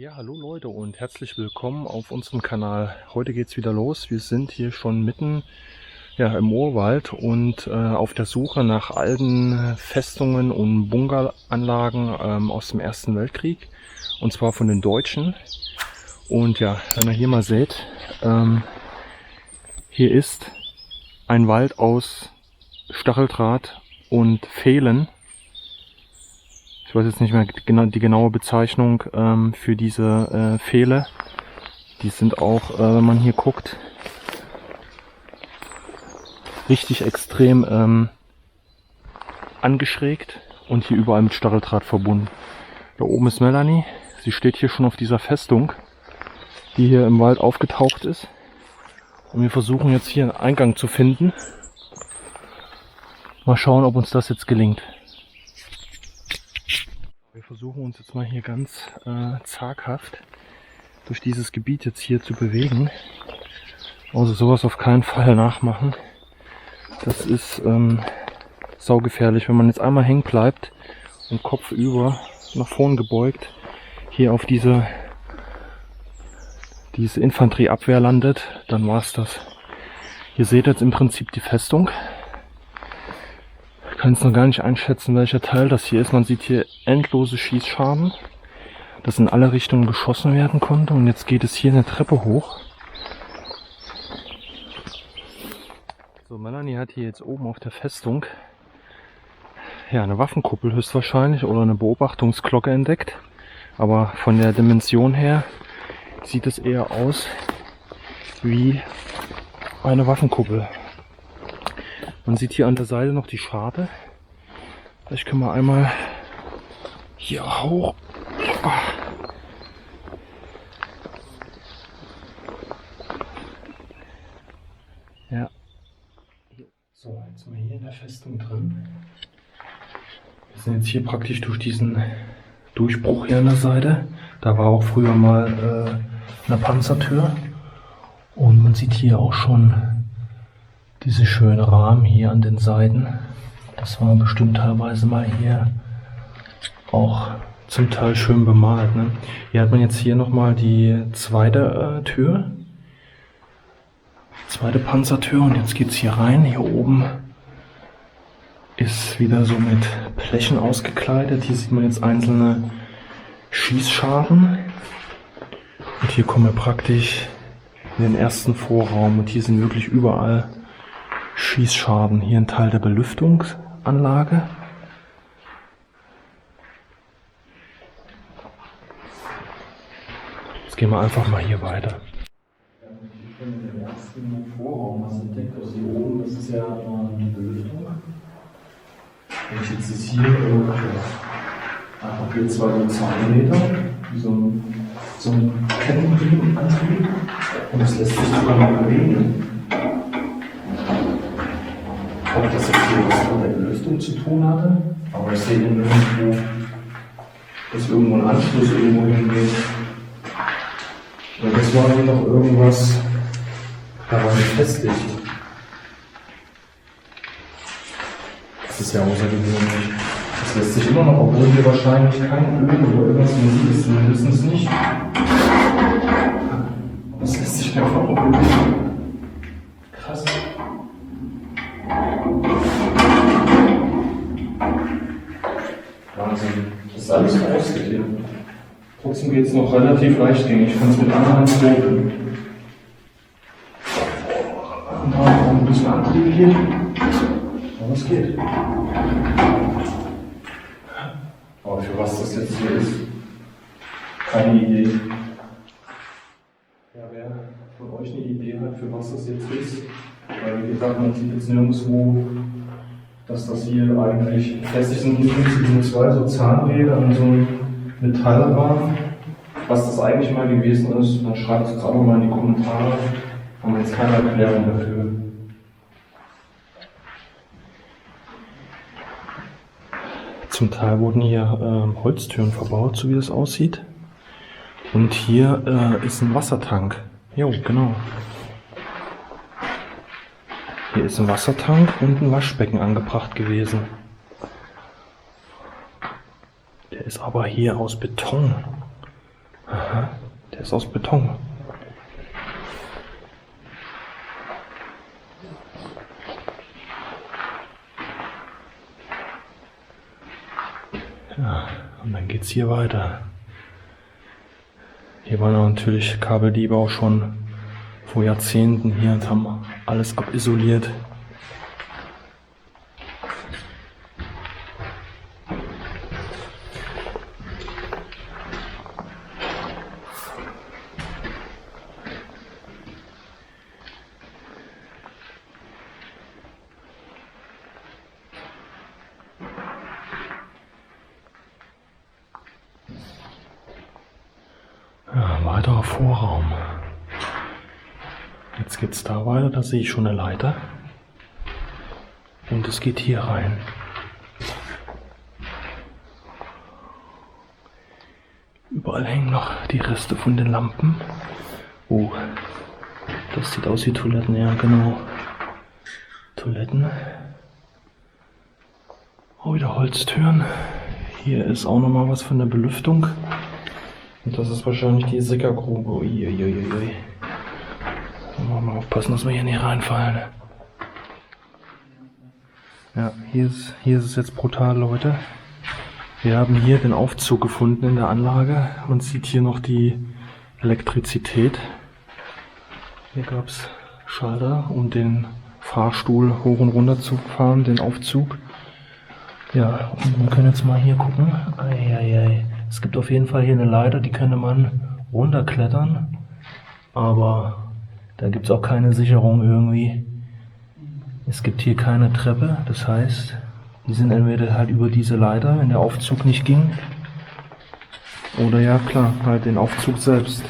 Ja, hallo Leute und herzlich willkommen auf unserem Kanal. Heute geht's wieder los. Wir sind hier schon mitten im Urwald und auf der Suche nach alten Festungen und Bunkeranlagen aus dem Ersten Weltkrieg, und zwar von den Deutschen. Und ja, wenn ihr hier mal seht, hier ist ein Wald aus Stacheldraht und Pfählen. Ich weiß jetzt nicht mehr die genaue Bezeichnung für diese Pfähle. Die sind auch, wenn man hier guckt, richtig extrem angeschrägt und hier überall mit Stacheldraht verbunden. Da oben ist Melanie. Sie steht hier schon auf dieser Festung, die hier im Wald aufgetaucht ist. Und wir versuchen jetzt hier einen Eingang zu finden. Mal schauen, ob uns das jetzt gelingt. Wir versuchen uns jetzt mal hier ganz zaghaft durch dieses Gebiet jetzt hier zu bewegen. Also sowas auf keinen Fall nachmachen. Das ist saugefährlich, wenn man jetzt einmal hängen bleibt und kopfüber nach vorn gebeugt hier auf diese Infanterieabwehr landet, dann war's das. Ihr seht jetzt im Prinzip die Festung. Ich kann es noch gar nicht einschätzen, welcher Teil das hier ist. Man sieht hier endlose Schießscharten, das in alle Richtungen geschossen werden konnte. Und jetzt geht es hier eine Treppe hoch. So, Melanie hat hier jetzt oben auf der Festung eine Waffenkuppel höchstwahrscheinlich oder eine Beobachtungsglocke entdeckt. Aber von der Dimension her sieht es eher aus wie eine Waffenkuppel. Man sieht hier an der Seite noch die Scharte. Vielleicht können wir einmal hier hoch. Ja. So, jetzt sind wir hier in der Festung drin. Wir sind jetzt hier praktisch durch diesen Durchbruch hier an der Seite. Da war auch früher mal eine Panzertür. Und man sieht hier auch schon diese schönen Rahmen hier an den Seiten. Das war bestimmt teilweise mal hier auch zum Teil schön bemalt. Ne? Hier hat man jetzt hier nochmal die zweite Tür. Zweite Panzertür, und jetzt geht es hier rein. Hier oben ist wieder so mit Blechen ausgekleidet. Hier sieht man jetzt einzelne Schießscharten. Und hier kommen wir praktisch in den ersten Vorraum. Und hier sind wirklich überall Schießscharten. Hier ein Teil der Belüftungsanlage. Jetzt gehen wir einfach mal hier weiter. Ich bin in dem ersten Vorraum was entdeckt. Also hier oben, das ist ja die Belüftung. Und jetzt ist hier einfach hier zwei Zahnräder, wie so ein Kettenriemenantrieb. Und das lässt sich sogar mal bewegen. Ob das jetzt hier was mit der Belüftung zu tun hatte, aber ich sehe nirgendwo, dass irgendwo ein Anschluss irgendwo hingeht. Und das war hier noch irgendwas, da war nicht befestigt. Das ist ja außergewöhnlich. Das lässt sich immer noch, obwohl hier wahrscheinlich kein Öl oder irgendwas mehr ist, mindestens nicht. Das lässt sich einfach auch bewegen. Krass. Wahnsinn. Das ist alles verrostet. Trotzdem geht es noch relativ leichtgängig. Ich kann es mit einer Hand hobeln. Und da noch ein bisschen Antrieb hier. Aber es geht. Aber für was das jetzt hier ist, keine Idee. Ja, wer von euch eine Idee hat, für was das jetzt ist, weil wie gesagt, man sieht jetzt nirgendwo, dass das hier eigentlich befestigt sind. Hier sind zwei so Zahnräder an so einem Metallrahmen. Was das eigentlich mal gewesen ist, dann schreibt es uns auch mal in die Kommentare. Haben wir jetzt keine Erklärung dafür. Zum Teil wurden hier Holztüren verbaut, so wie das aussieht. Und hier ist ein Wassertank. Jo, genau. Hier ist ein Wassertank und ein Waschbecken angebracht gewesen. Der ist aber hier aus Beton. Aha. ist aus Beton. Ja, und dann geht's hier weiter. Hier waren natürlich Kabeldiebe auch schon vor Jahrzehnten hier und haben alles abisoliert. Ja, weiterer Vorraum. Jetzt geht's da weiter, da sehe ich schon eine Leiter. Und es geht hier rein. Überall hängen noch die Reste von den Lampen. Oh, das sieht aus wie Toiletten, ja genau. Toiletten. Oh, wieder Holztüren. Hier ist auch nochmal was von der Belüftung. Und das ist wahrscheinlich die Sickergrube. Uiuiuiui. Mal aufpassen, dass wir hier nicht reinfallen. Ja, hier ist es jetzt brutal, Leute. Wir haben hier den Aufzug gefunden in der Anlage. Man sieht hier noch die Elektrizität. Hier gab es Schalter, um den Fahrstuhl hoch und runter zu fahren, den Aufzug. Ja, und wir können jetzt mal hier gucken. Eieiei. Es gibt auf jeden Fall hier eine Leiter, die könnte man runterklettern. Aber da gibt es auch keine Sicherung irgendwie. Es gibt hier keine Treppe, das heißt, die sind entweder halt über diese Leiter, wenn der Aufzug nicht ging. Oder ja klar, halt den Aufzug selbst.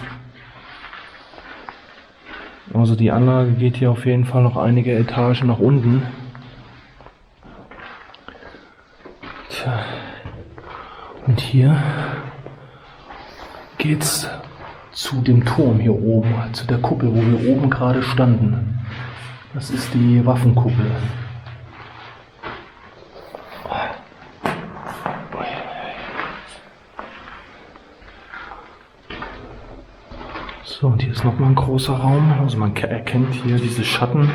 Also die Anlage geht hier auf jeden Fall noch einige Etagen nach unten. Tja. Und hier geht's zu dem Turm hier oben, zu der Kuppel, wo wir oben gerade standen. Das ist die Waffenkuppel. So, und hier ist nochmal ein großer Raum. Also man erkennt hier diese Schatten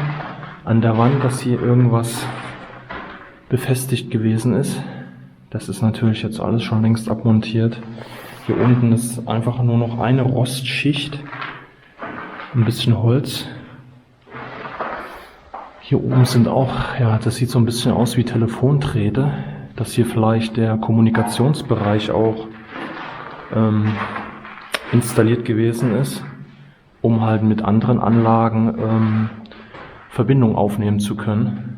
an der Wand, dass hier irgendwas befestigt gewesen ist. Das ist natürlich jetzt alles schon längst abmontiert. Hier unten ist einfach nur noch eine Rostschicht, ein bisschen Holz. Hier oben sind auch, ja, das sieht so ein bisschen aus wie Telefonträte, dass hier vielleicht der Kommunikationsbereich auch installiert gewesen ist, um halt mit anderen Anlagen Verbindung aufnehmen zu können.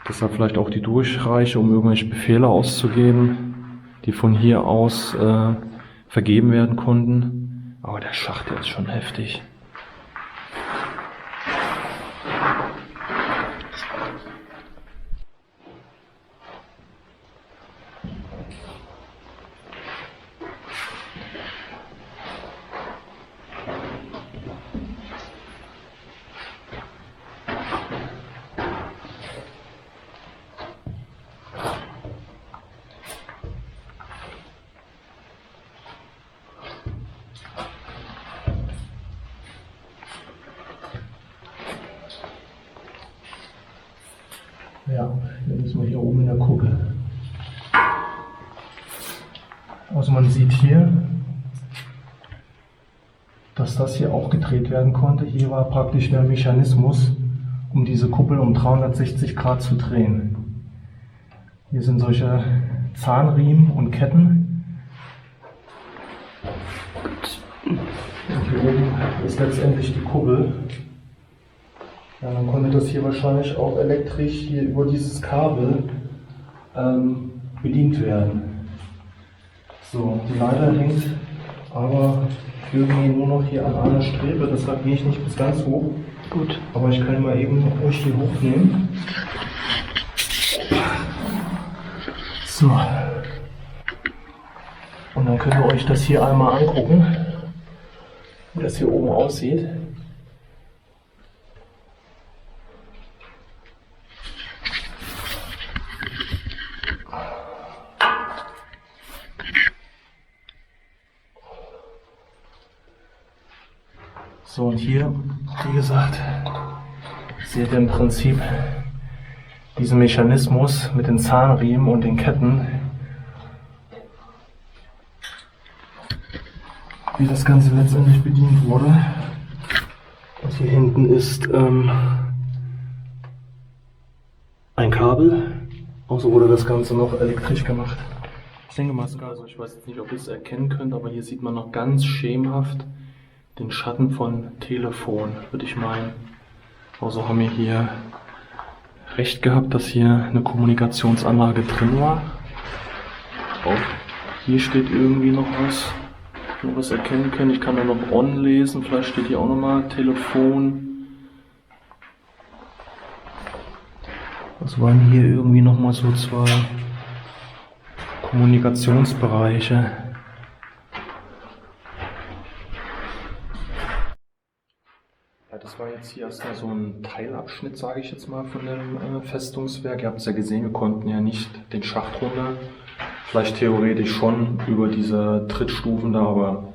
Deshalb vielleicht auch die Durchreiche, um irgendwelche Befehle auszugeben, die von hier aus vergeben werden konnten. Aber der Schacht jetzt schon heftig. Ja, jetzt sind wir hier oben in der Kuppel. Also man sieht hier, dass das hier auch gedreht werden konnte. Hier war praktisch der Mechanismus, um diese Kuppel um 360 Grad zu drehen. Hier sind solche Zahnriemen und Ketten. Und hier oben ist letztendlich die Kuppel. Ja, dann konnte das hier wahrscheinlich auch elektrisch hier über dieses Kabel bedient werden. So, die Leiter hängt aber irgendwie nur noch hier an einer Strebe, deshalb gehe ich nicht bis ganz hoch. Gut. Aber ich kann mal eben euch hier hochnehmen. So. Und dann könnt ihr euch das hier einmal angucken, wie das hier oben aussieht. So, und hier, wie gesagt, seht ihr im Prinzip diesen Mechanismus mit den Zahnriemen und den Ketten, wie das Ganze letztendlich bedient wurde. Und hier hinten ist ein Kabel, außer wurde das Ganze noch elektrisch gemacht. Ich denke mal, also ich weiß jetzt nicht, ob ihr es erkennen könnt, aber hier sieht man noch ganz schemenhaft den Schatten von Telefon, würde ich meinen. Also haben wir hier recht gehabt, dass hier eine Kommunikationsanlage drin war. Auch hier steht irgendwie noch was, wenn wir was erkennen können. Ich kann da noch On lesen, vielleicht steht hier auch nochmal Telefon. Das waren hier irgendwie nochmal so zwei Kommunikationsbereiche. Ja, das war jetzt hier erstmal so ein Teilabschnitt, sage ich jetzt mal, von dem Festungswerk. Ihr habt es ja gesehen, wir konnten ja nicht den Schacht runter. Vielleicht theoretisch schon über diese Trittstufen da, aber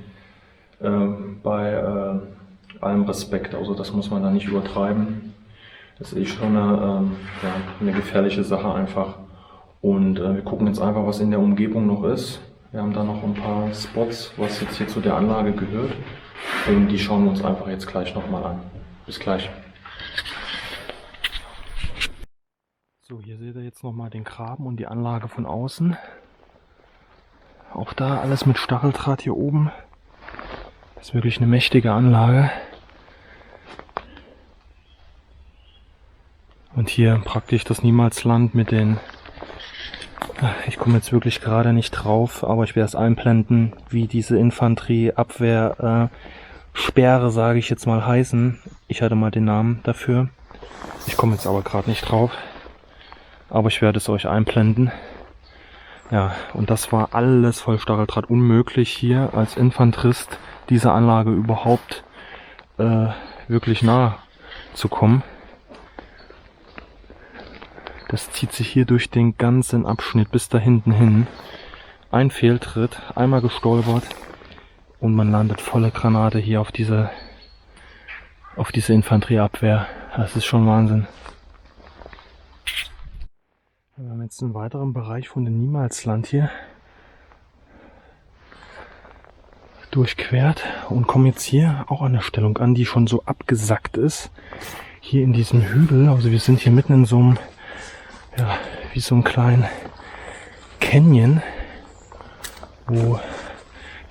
bei allem Respekt, also das muss man da nicht übertreiben. Das ist schon eine gefährliche Sache einfach. Und wir gucken jetzt einfach, was in der Umgebung noch ist. Wir haben da noch ein paar Spots, was jetzt hier zu der Anlage gehört. Und die schauen wir uns einfach jetzt gleich nochmal an. Bis gleich. So, hier seht ihr jetzt nochmal den Graben und die Anlage von außen. Auch da alles mit Stacheldraht hier oben. Das ist wirklich eine mächtige Anlage. Und hier praktisch das Niemalsland mit den... Ich komme jetzt wirklich gerade nicht drauf, aber ich werde es einblenden, wie diese Infanterieabwehr Sperre, sage ich jetzt mal, heißen. Ich hatte mal den Namen dafür. Ich komme jetzt aber gerade nicht drauf. Aber ich werde es euch einblenden. Ja, und das war alles voll Stacheldraht. Unmöglich hier als Infanterist dieser Anlage überhaupt wirklich nahe zu kommen. Das zieht sich hier durch den ganzen Abschnitt bis da hinten hin. Ein Fehltritt, einmal gestolpert und man landet volle Granate hier auf diese Infanterieabwehr. Das ist schon Wahnsinn. Wir haben jetzt einen weiteren Bereich von dem Niemalsland hier durchquert und kommen jetzt hier auch an der Stellung an, die schon so abgesackt ist. Hier in diesem Hügel, also wir sind hier mitten in so einem, ja, wie so einem kleinen Canyon, wo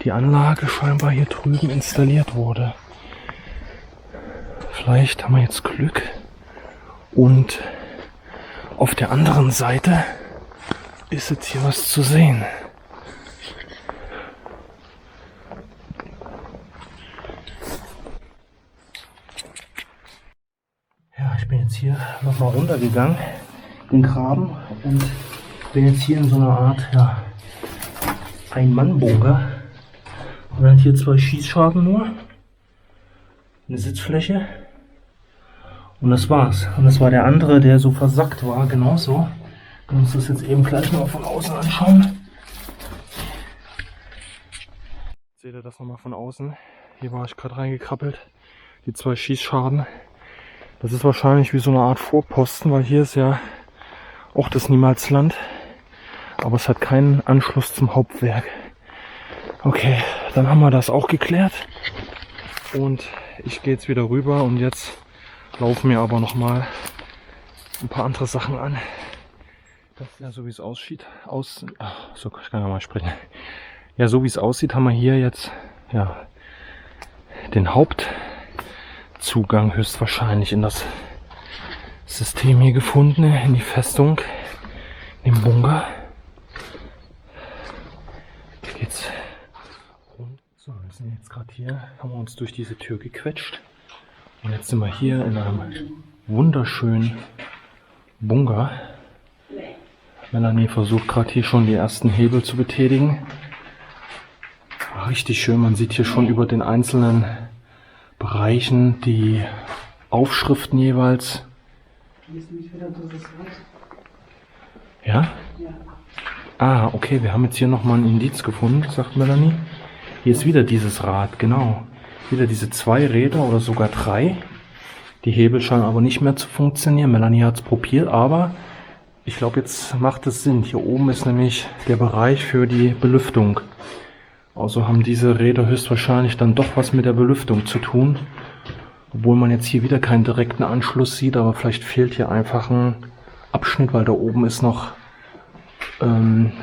die Anlage scheinbar hier drüben installiert wurde. Vielleicht haben wir jetzt Glück und auf der anderen Seite ist jetzt hier was zu sehen. Ja, ich bin jetzt hier nochmal runtergegangen, den Graben, und bin jetzt hier in so einer Art, ja, Ein-Mann-Bunker. Und dann hier zwei Schießscharten nur, eine Sitzfläche. Und das war's. Und das war der andere, der so versackt war, genauso. Wir können uns das jetzt eben gleich mal von außen anschauen. Seht ihr das nochmal von außen? Hier war ich gerade reingekrabbelt. Die zwei Schießscharten. Das ist wahrscheinlich wie so eine Art Vorposten, weil hier ist ja auch das Niemalsland. Aber es hat keinen Anschluss zum Hauptwerk. Okay, dann haben wir das auch geklärt. Und ich gehe jetzt wieder rüber und jetzt laufen mir aber noch mal ein paar andere Sachen an. Das ist ja so wie es aussieht. So ich kann ja mal sprechen. Ja, so wie es aussieht, haben wir hier jetzt ja den Hauptzugang höchstwahrscheinlich in das System hier gefunden, in die Festung, in den Bunker. Hier geht's rund. So, wir sind jetzt gerade hier, haben wir uns durch diese Tür gequetscht. Und jetzt sind wir hier in einem wunderschönen Bunker. Melanie versucht gerade hier schon die ersten Hebel zu betätigen. Richtig schön, man sieht hier schon über den einzelnen Bereichen die Aufschriften jeweils. Hier ist nämlich wieder dieses Rad. Ja? Ja. Ah, okay, wir haben jetzt hier nochmal ein Indiz gefunden, sagt Melanie. Hier ist wieder dieses Rad, genau. wieder diese 2 Räder oder sogar 3. Die Hebel scheinen aber nicht mehr zu funktionieren. Melanie hat es probiert, aber ich glaube, jetzt macht es Sinn. Hier oben ist nämlich der Bereich für die Belüftung. Also haben diese Räder höchstwahrscheinlich dann doch was mit der Belüftung zu tun. Obwohl man jetzt hier wieder keinen direkten Anschluss sieht, aber vielleicht fehlt hier einfach ein Abschnitt, weil da oben ist noch eine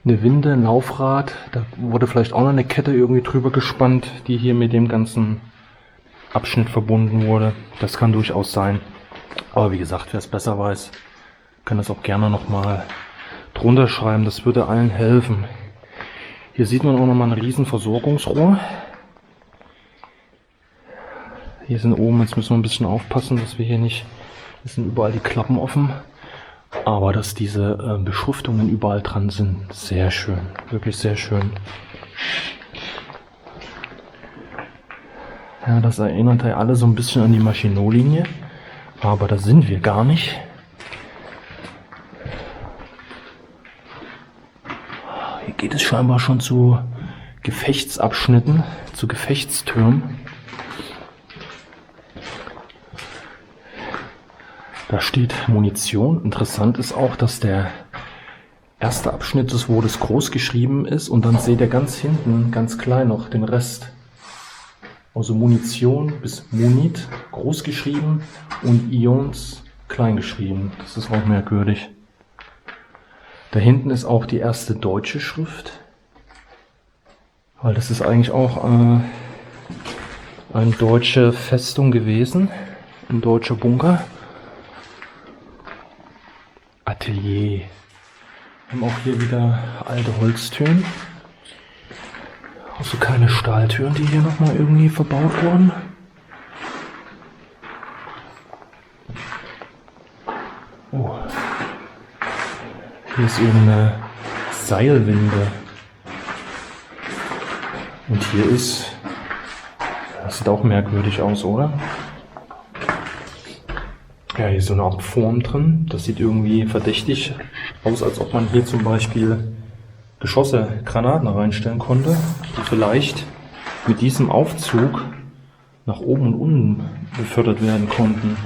Winde, ein Laufrad. Da wurde vielleicht auch noch eine Kette irgendwie drüber gespannt, die hier mit dem ganzen Abschnitt verbunden wurde. Das kann durchaus sein. Aber wie gesagt, wer es besser weiß, kann das auch gerne nochmal drunter schreiben. Das würde allen helfen. Hier sieht man auch nochmal ein riesen Versorgungsrohr. Hier sind oben, jetzt müssen wir ein bisschen aufpassen, dass wir hier nicht, es sind überall die Klappen offen, aber dass diese Beschriftungen überall dran sind, sehr schön, wirklich sehr schön. Ja, das erinnert ja alle so ein bisschen an die Maginot-Linie, aber da sind wir gar nicht. Hier geht es scheinbar schon zu Gefechtsabschnitten, zu Gefechtstürmen. Da steht Munition. Interessant ist auch, dass der erste Abschnitt des Wortes groß geschrieben ist und dann seht ihr ganz hinten, ganz klein noch den Rest. Also Munition bis Munit groß geschrieben und Ions klein geschrieben. Das ist auch merkwürdig. Da hinten ist auch die erste deutsche Schrift. Weil das ist eigentlich auch eine deutsche Festung gewesen. Ein deutscher Bunker. Atelier. Wir haben auch hier wieder alte Holztüren. Also keine Stahltüren, die hier nochmal irgendwie verbaut wurden. Oh. Hier ist irgendeine Seilwinde. Und hier ist... Das sieht auch merkwürdig aus, oder? Ja, hier ist so eine Art Form drin. Das sieht irgendwie verdächtig aus, als ob man hier zum Beispiel Geschosse, Granaten reinstellen konnte, die vielleicht mit diesem Aufzug nach oben und unten befördert werden konnten.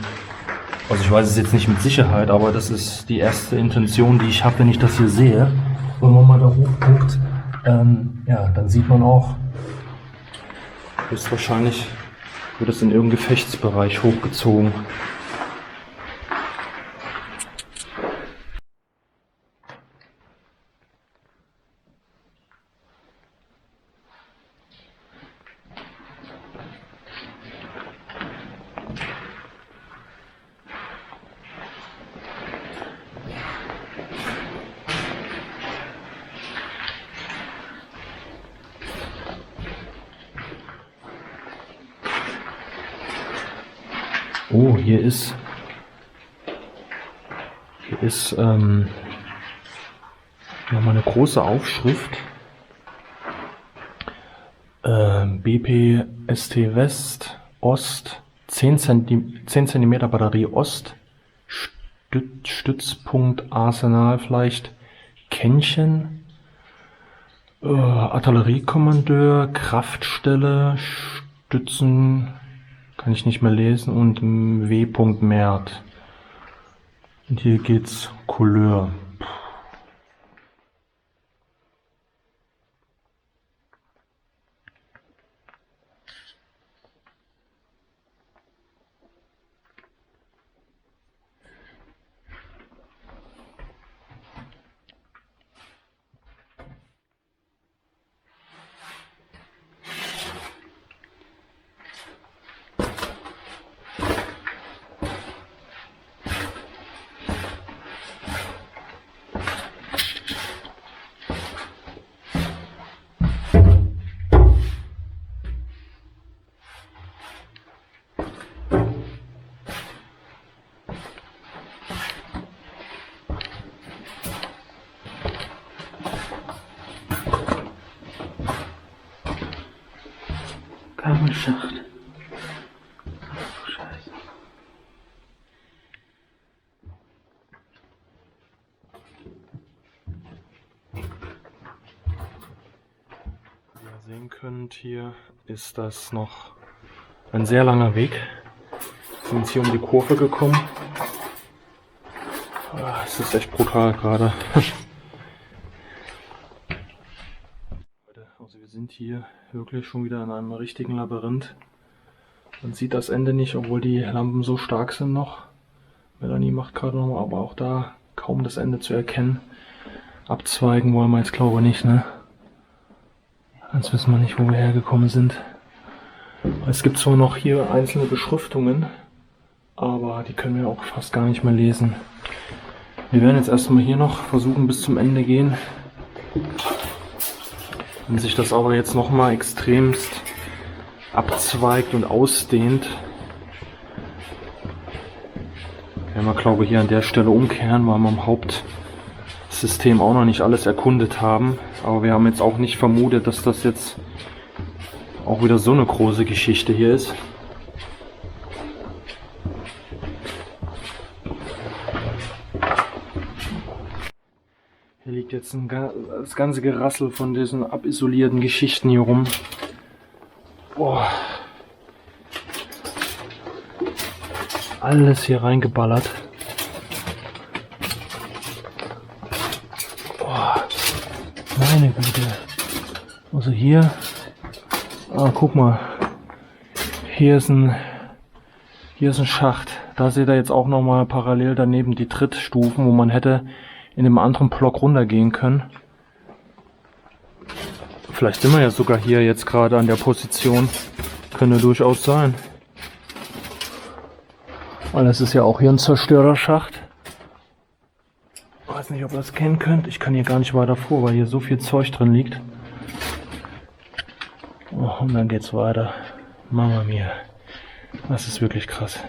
Also ich weiß es jetzt nicht mit Sicherheit, aber das ist die erste Intention, die ich habe, wenn ich das hier sehe. Wenn man mal da hochguckt, ja, dann sieht man auch, höchstwahrscheinlich wird es in irgendeinem Gefechtsbereich hochgezogen. Oh, hier ist nochmal eine große Aufschrift. BPST West Ost 10 cm Batterie Ost Stützpunkt Arsenal vielleicht Kännchen Artilleriekommandeur Kraftstelle Stützen kann ich nicht mehr lesen und W. Mert. Und hier geht's Couleur. Kabelschacht. Ach du Scheiße. Sehen könnt, hier ist das noch ein sehr langer Weg. Wir sind jetzt hier um die Kurve gekommen. Es ist echt brutal gerade. Also wir sind hier wirklich schon wieder in einem richtigen Labyrinth. Man sieht das Ende nicht, obwohl die Lampen so stark sind noch. Melanie macht gerade noch, aber auch da kaum das Ende zu erkennen. Abzweigen wollen wir jetzt glaube ich nicht, ne? Jetzt wissen wir nicht, wo wir hergekommen sind. Es gibt zwar noch hier einzelne Beschriftungen, aber die können wir auch fast gar nicht mehr lesen. Wir werden jetzt erstmal hier noch versuchen bis zum Ende gehen. Wenn sich das aber jetzt nochmal extremst abzweigt und ausdehnt, werden wir glaube ich hier an der Stelle umkehren, weil wir im Hauptsystem auch noch nicht alles erkundet haben. Aber wir haben jetzt auch nicht vermutet, dass das jetzt auch wieder so eine große Geschichte hier ist. Hier liegt jetzt das ganze Gerassel von diesen abisolierten Geschichten hier rum. Boah. Alles hier reingeballert. Boah. Meine Güte. Also hier. Guck mal. Hier ist ein Schacht. Da seht ihr jetzt auch nochmal parallel daneben die Trittstufen, wo man hätte in dem anderen Block runtergehen können. Vielleicht sind wir ja sogar hier jetzt gerade an der Position. Könnte durchaus sein. Weil es ist ja auch hier ein Zerstörerschacht. Ich weiß nicht, ob ihr das kennen könnt. Ich kann hier gar nicht weiter vor, weil hier so viel Zeug drin liegt. Oh, und dann geht's weiter. Mama mia. Das ist wirklich krass.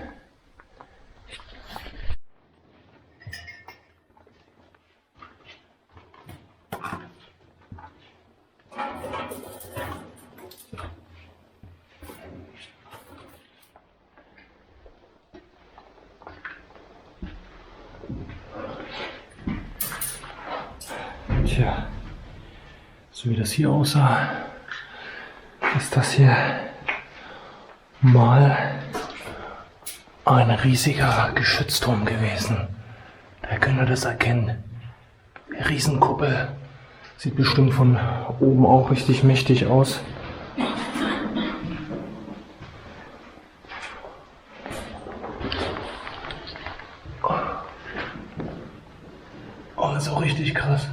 Tja, so wie das hier aussah, ist das hier mal ein riesiger Geschützturm gewesen. Da könnt ihr das erkennen. Die Riesenkuppel. Sieht bestimmt von oben auch richtig mächtig aus. Oh, ist auch richtig krass.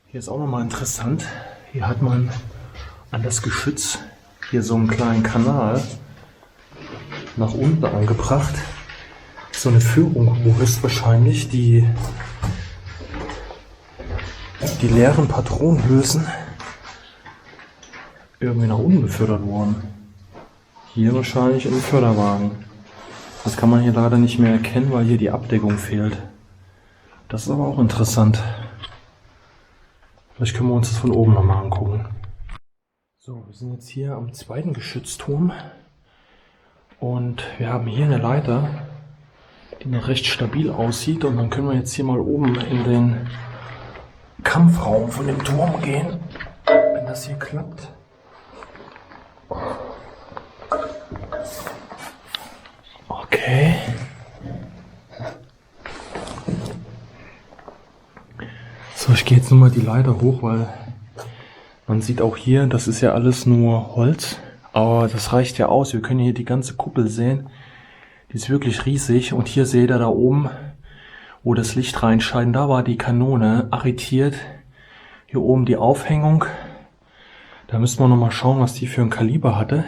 Hier ist auch nochmal interessant. Hier hat man an das Geschütz hier so einen kleinen Kanal nach unten angebracht. So eine Führung, wo höchstwahrscheinlich die leeren Patronenhülsen irgendwie nach unten befördert wurden. Hier wahrscheinlich im Förderwagen. Das kann man hier leider nicht mehr erkennen, weil hier die Abdeckung fehlt. Das ist aber auch interessant. Vielleicht können wir uns das von oben nochmal angucken. So, wir sind jetzt hier am zweiten Geschützturm. Und wir haben hier eine Leiter, die noch recht stabil aussieht. Und dann können wir jetzt hier mal oben in den Kampfraum von dem Turm gehen, wenn das hier klappt. Okay. So, ich gehe jetzt nochmal die Leiter hoch, weil man sieht auch hier, das ist ja alles nur Holz. Aber das reicht ja aus. Wir können hier die ganze Kuppel sehen. Die ist wirklich riesig. Und hier seht ihr da oben, wo das Licht reinscheint, da war die Kanone arretiert. Hier oben die Aufhängung. Da müsste man nochmal schauen, was die für ein Kaliber hatte.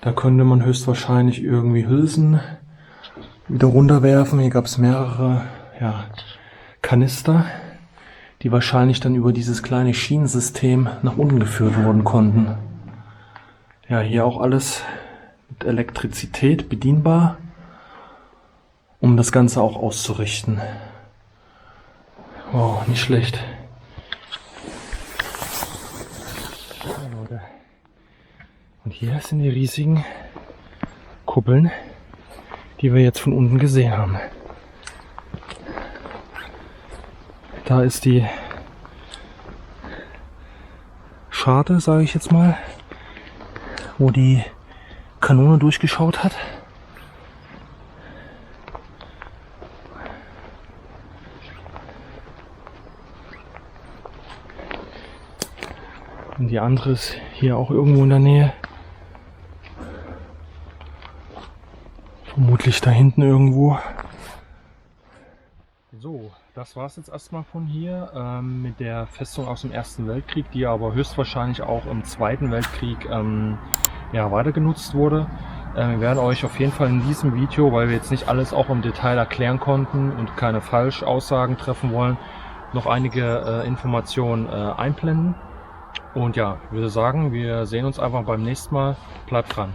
Da könnte man höchstwahrscheinlich irgendwie Hülsen wieder runterwerfen. Hier gab es mehrere Kanister, die wahrscheinlich dann über dieses kleine Schienensystem nach unten geführt worden konnten. Ja, hier auch alles mit Elektrizität bedienbar, um das Ganze auch auszurichten. Wow, nicht schlecht. Ja, Leute. Und hier sind die riesigen Kuppeln, die wir jetzt von unten gesehen haben. Da ist die Scharte, sage ich jetzt mal, wo die Kanone durchgeschaut hat. Und die andere ist hier auch irgendwo in der Nähe. Vermutlich da hinten irgendwo. So, das war es jetzt erstmal von hier mit der Festung aus dem Ersten Weltkrieg, die aber höchstwahrscheinlich auch im Zweiten Weltkrieg ja, weiter genutzt wurde. Wir werden euch auf jeden Fall in diesem Video, weil wir jetzt nicht alles auch im Detail erklären konnten und keine Falschaussagen treffen wollen, noch einige Informationen einblenden. Und ja, ich würde sagen, wir sehen uns einfach beim nächsten Mal. Bleibt dran.